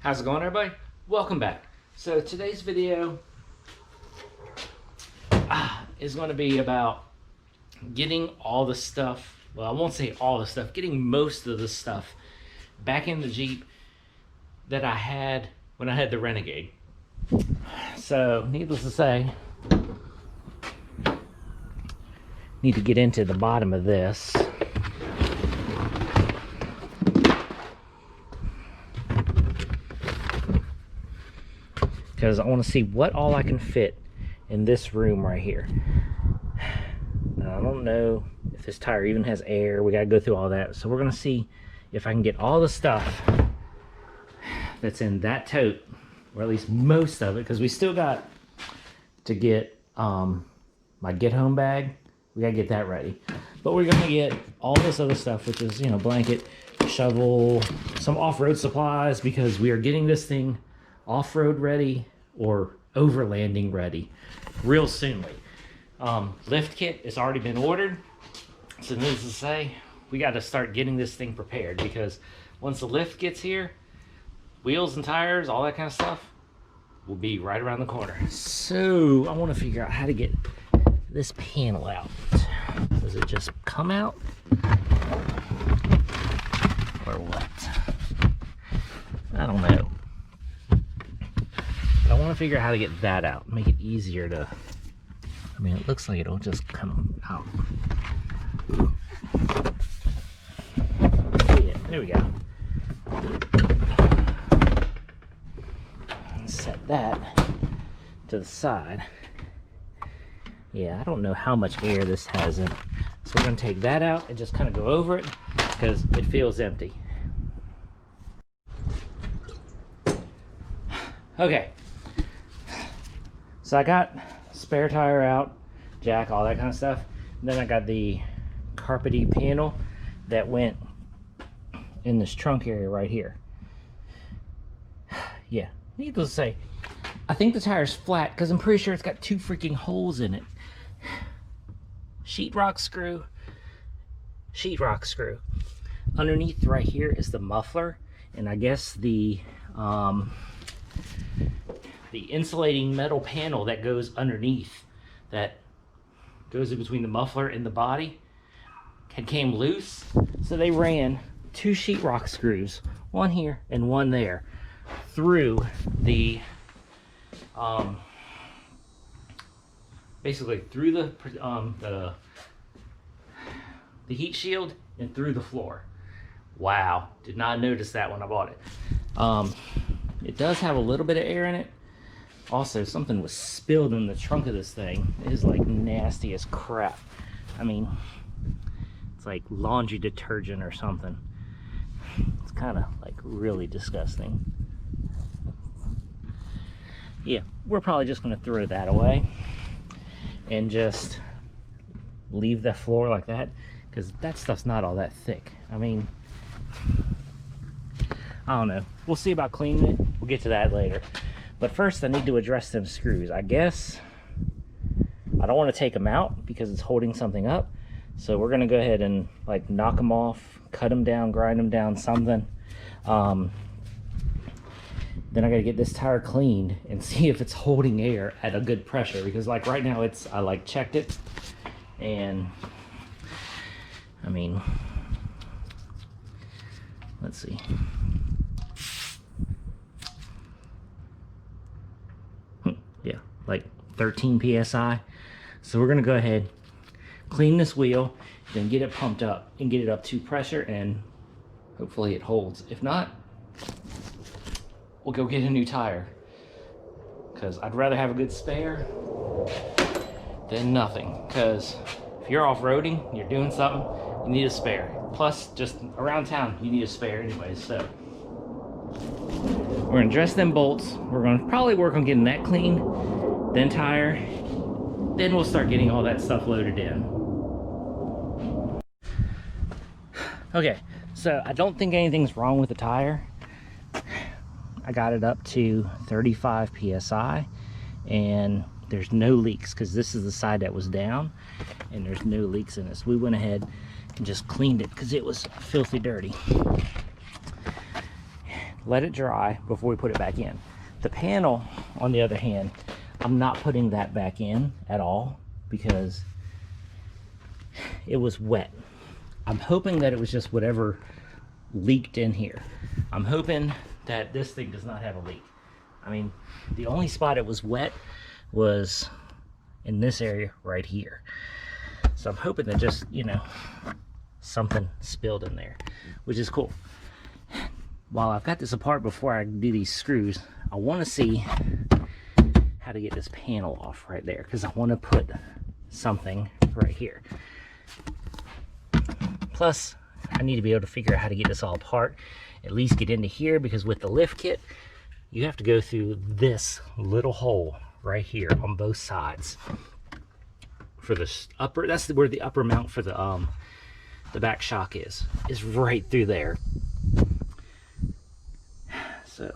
How's it going, everybody? Welcome back. So today's video is going to be about getting all the stuff, well, I won't say all the stuff, getting most of the stuff back in the Jeep that I had when I had the Renegade. So needless to say, need to get into the bottom of this. Because I want to see what all I can fit in this room right here. Now, I don't know if this tire even has air. We got to go through all that. So we're going to see if I can get all the stuff that's in that tote, or at least most of it, because we still got to get my get home bag. We got to get that ready. But we're going to get all this other stuff, which is, you know, blanket, shovel, some off-road supplies, because we are getting this thing off-road ready or overlanding ready real soonly. Lift kit has already been ordered, so needless to say, we got to start getting this thing prepared, because once the lift gets here, wheels and tires, all that kind of stuff will be right around the corner. So I want to figure out how to get this panel out. Does it just come out or what? I don't know. I want to figure out how to get that out, make it easier to, I mean, it looks like it'll just come out. Yeah, there we go. Set that to the side. Yeah, I don't know how much air this has in it. So we're going to take that out and just kind of go over it because it feels empty. Okay. So I got spare tire out, jack, all that kind of stuff. And then I got the carpety panel that went in this trunk area right here. Yeah, needless to say, I think the tire's flat because I'm pretty sure it's got two freaking holes in it. Sheetrock screw, sheetrock screw. Underneath right here is the muffler, and I guess the insulating metal panel that goes underneath, that goes in between the muffler and the body, came loose. So they ran two sheetrock screws, one here and one there, through the basically through the heat shield and through the floor. Wow, did not notice that when I bought it. It does have a little bit of air in it. Also, something was spilled in the trunk of this thing. It is like nasty as crap. I mean, it's like laundry detergent or something. It's kind of like really disgusting. Yeah, we're probably just going to throw that away and just leave the floor like that, because that stuff's not all that thick. I mean, I don't know. We'll see about cleaning it. We'll get to that later. But first, I need to address them screws. I guess I don't want to take them out because it's holding something up. So we're going to go ahead and like knock them off, cut them down, grind them down, something. Then I got to get this tire cleaned and see if it's holding air at a good pressure. Because like right now, I like checked it. And I mean, let's see. Yeah, like 13 psi. So we're gonna go ahead, clean this wheel, then get it pumped up and get it up to pressure, and hopefully it holds. If not, we'll go get a new tire, because I'd rather have a good spare than nothing. Because if you're off-roading, you're doing something, you need a spare. Plus, just around town, you need a spare anyways. So we're gonna dress them bolts. We're gonna probably work on getting that clean, then tire, then we'll start getting all that stuff loaded in. Okay, so I don't think anything's wrong with the tire. I got it up to 35 psi, and there's no leaks, because this is the side that was down, and there's no leaks in this. We went ahead and just cleaned it because it was filthy dirty. let it dry before we put it back in. The panel, on the other hand, I'm not putting that back in at all because it was wet. I'm hoping that it was just whatever leaked in here. I'm hoping that this thing does not have a leak. I mean, the only spot it was wet was in this area right here. So I'm hoping that just, you know, something spilled in there, which is cool. While I've got this apart, before I do these screws, I want to see how to get this panel off right there, because I want to put something right here. Plus, I need to be able to figure out how to get this all apart, at least get into here, because with the lift kit, you have to go through this little hole right here on both sides. For the upper, that's where the upper mount for the back shock is right through there. So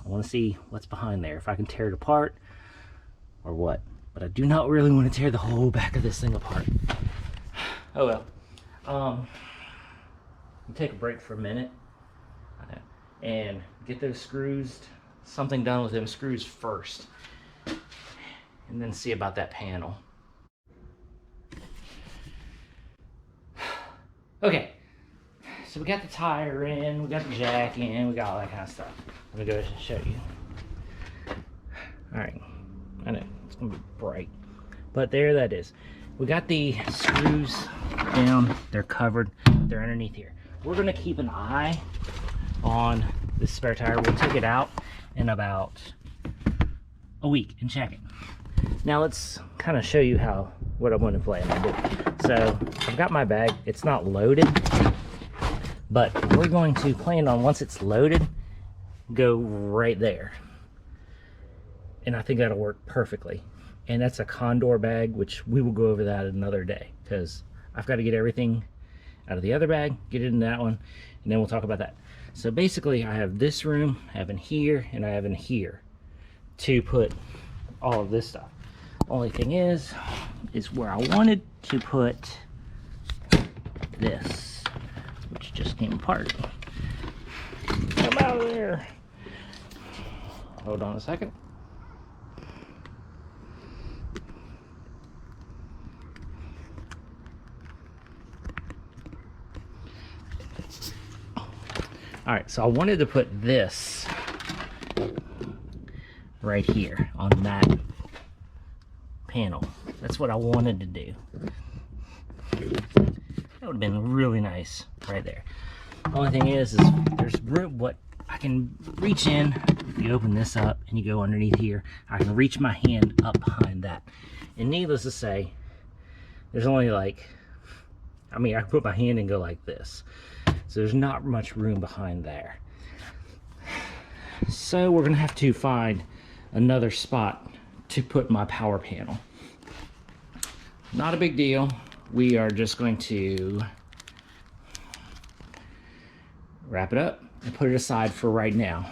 I want to see what's behind there, if I can tear it apart or what. But I do not really want to tear the whole back of this thing apart. Oh well. We'll take a break for a minute and get those screws, something done with them screws first, and then see about that panel. Okay, so we got the tire in, we got the jack in, we got all that kind of stuff. Let me go show you. All right, I know it's gonna be bright, but there that is. We got the screws down, they're covered, they're underneath here. We're gonna keep an eye on this spare tire. We'll take it out in about a week and check it. Now let's kind of show you what I'm going to plan on doing. So I've got my bag, it's not loaded, but we're going to plan on, once it's loaded, go right there. And I think that'll work perfectly. And that's a Condor bag, which we will go over that another day, because I've got to get everything out of the other bag, get it in that one, and then we'll talk about that. So basically I have this room, I have in here, and I have in here to put all of this stuff. Only thing is where I wanted to put this, which just came apart. Come out of there. Hold on a second. All right, so I wanted to put this right here on that panel. That's what I wanted to do. That would have been really nice right there. The only thing is there's room, what I can reach in, you open this up and you go underneath here, I can reach my hand up behind that. And needless to say, there's only like, I mean, I can put my hand and go like this. So there's not much room behind there. So we're gonna have to find another spot to put my power panel. Not a big deal. We are just going to wrap it up and put it aside for right now.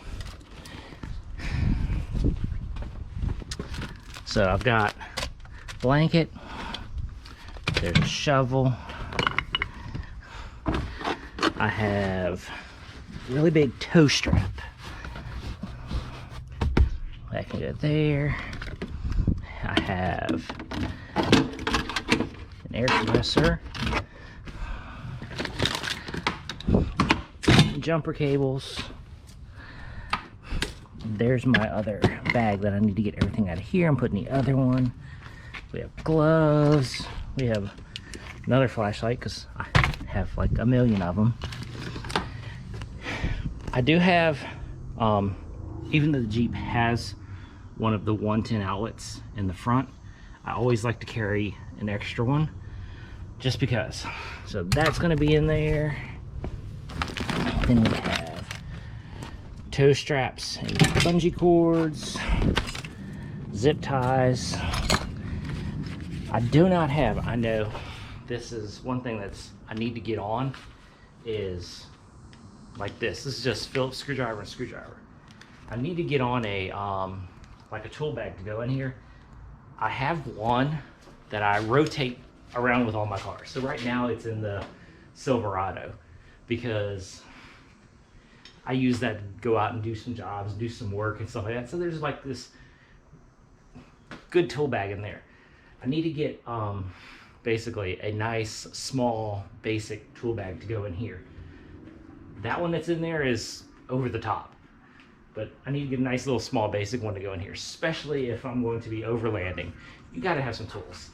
So I've got a blanket, there's a shovel, I have a really big toe strap. That can go there. I have an air compressor, jumper cables. There's my other bag that I need to get everything out of here. I'm putting the other one. We have gloves. We have another flashlight because I have like a million of them. I do have, even though the Jeep has one of the 110 outlets in the front, I always like to carry an extra one just because. So that's going to be in there. Then we have toe straps and bungee cords, zip ties. I do not have, I know this is one thing that's I need to get on, is like this. This is just Phillips screwdriver and screwdriver. I need to get on a like a tool bag to go in here. I have one that I rotate around with all my cars. So right now it's in the Silverado because I use that to go out and do some jobs, do some work and stuff like that. So there's like this good tool bag in there. I need to get basically a nice small basic tool bag to go in here. That one that's in there is over the top, but I need to get a nice little small basic one to go in here, especially if I'm going to be overlanding. You got to have some tools.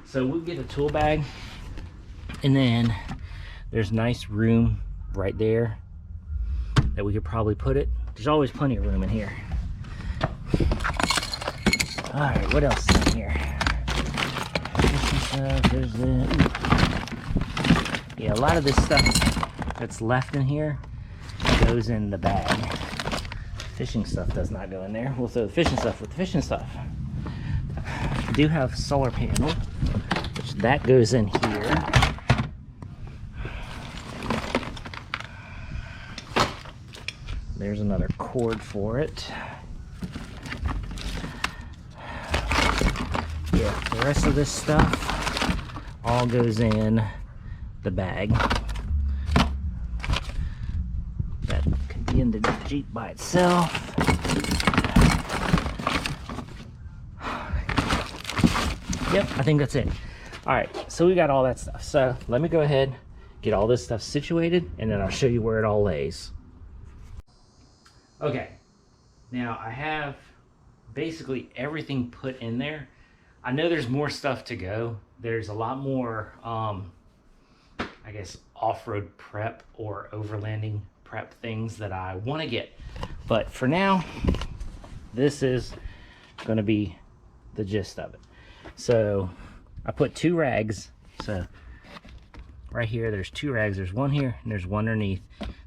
So we'll get a tool bag, and then there's nice room right there that we could probably put it. There's always plenty of room in here. All right, what else is in here? There's yeah, a lot of this stuff that's left in here goes in the bag. Fishing stuff does not go in there. We'll throw the fishing stuff with the fishing stuff. I do have solar panel, which that goes in here. There's another cord for it. Yeah, the rest of this stuff all goes in the bag. That could be in the Jeep by itself. Yep, I think that's it. All right, so we got all that stuff. So let me go ahead, get all this stuff situated, and then I'll show you where it all lays. Okay, now I have basically everything put in there. I know there's more stuff to go. There's a lot more, I guess, off-road prep or overlanding prep things that I want to get. But for now, this is going to be the gist of it. So I put 2 rags. So right here, there's 2 rags. There's one here and there's one underneath.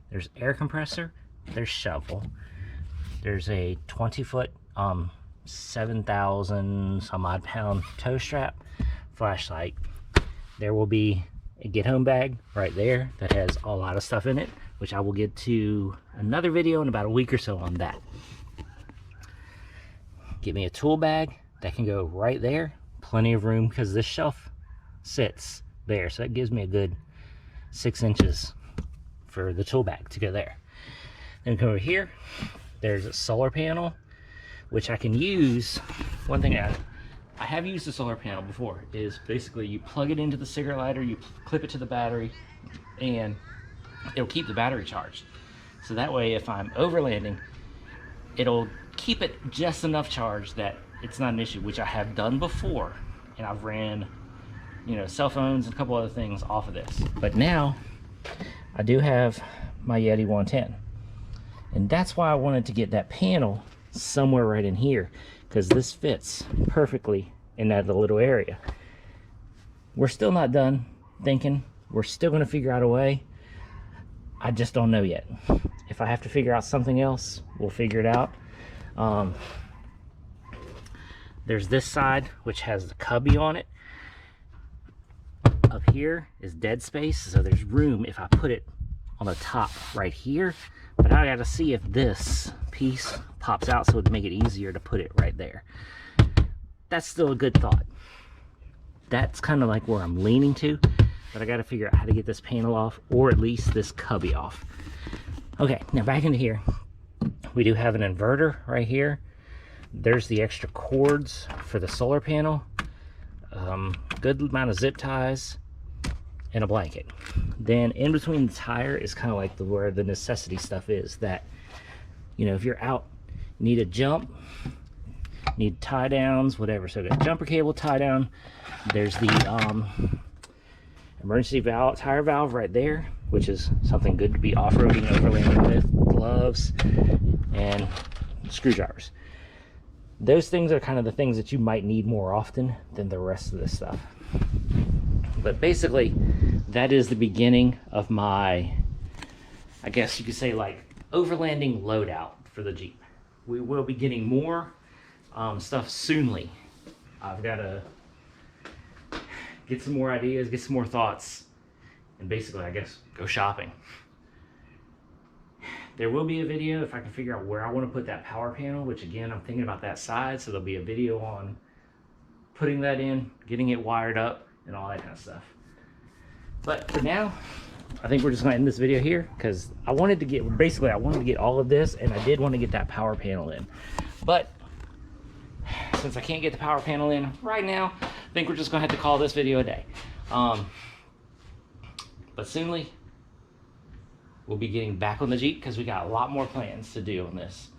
There's air compressor. There's shovel. There's a 20-foot 7,000 some odd pound tow strap, flashlight. There will be a get home bag right there that has a lot of stuff in it, which I will get to another video in about a week or so on that. Get me a tool bag that can go right there. Plenty of room because this shelf sits there, so that gives me a good 6 inches for the tool bag to go there. Then come over here, there's a solar panel, which I can use. One thing I have used the solar panel before is basically you plug it into the cigarette lighter, you clip it to the battery, and it'll keep the battery charged. So that way, if I'm overlanding, it'll keep it just enough charged that it's not an issue, which I have done before. And I've ran, you know, cell phones and a couple other things off of this. But now I do have my Yeti 110. And that's why I wanted to get that panel somewhere right in here, because this fits perfectly in that little area. We're still not done thinking. We're still going to figure out a way. I just don't know yet. If I have to figure out something else, we'll figure it out. There's this side, which has the cubby on it. Up here is dead space, so there's room if I put it on the top right here. But I gotta see if this piece pops out so it'd make it easier to put it right there. That's still a good thought. That's kind of like where I'm leaning to, but I gotta figure out how to get this panel off, or at least this cubby off. Okay, now back into here. We do have an inverter right here. There's the extra cords for the solar panel. Good amount of zip ties and a blanket. Then in between the tire is kind of like where the necessity stuff is, that, you know, if you're out, you need a jump, need tie downs, whatever. So got jumper cable, tie down. There's the emergency valve, tire valve right there, which is something good to be off-roading, overlanding with. Gloves and screwdrivers. Those things are kind of the things that you might need more often than the rest of this stuff. But basically, that is the beginning of my, I guess you could say, like, overlanding loadout for the Jeep. We will be getting more stuff soonly. I've got to get some more ideas, get some more thoughts, and basically, I guess, go shopping. There will be a video if I can figure out where I want to put that power panel, which again, I'm thinking about that side, so there'll be a video on putting that in, getting it wired up, and all that kind of stuff. But for now, I think we're just gonna end this video here because I wanted to get, basically I wanted to get all of this, and I did want to get that power panel in, but since I can't get the power panel in right now, I think we're just gonna have to call this video a day. But soonly we'll be getting back on the Jeep because we got a lot more plans to do on this.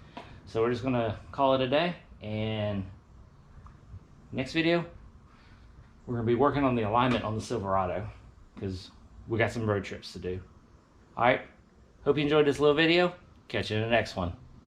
So we're just gonna call it a day, and next video we're gonna be working on the alignment on the Silverado because we got some road trips to do. All right, hope you enjoyed this little video. Catch you in the next one.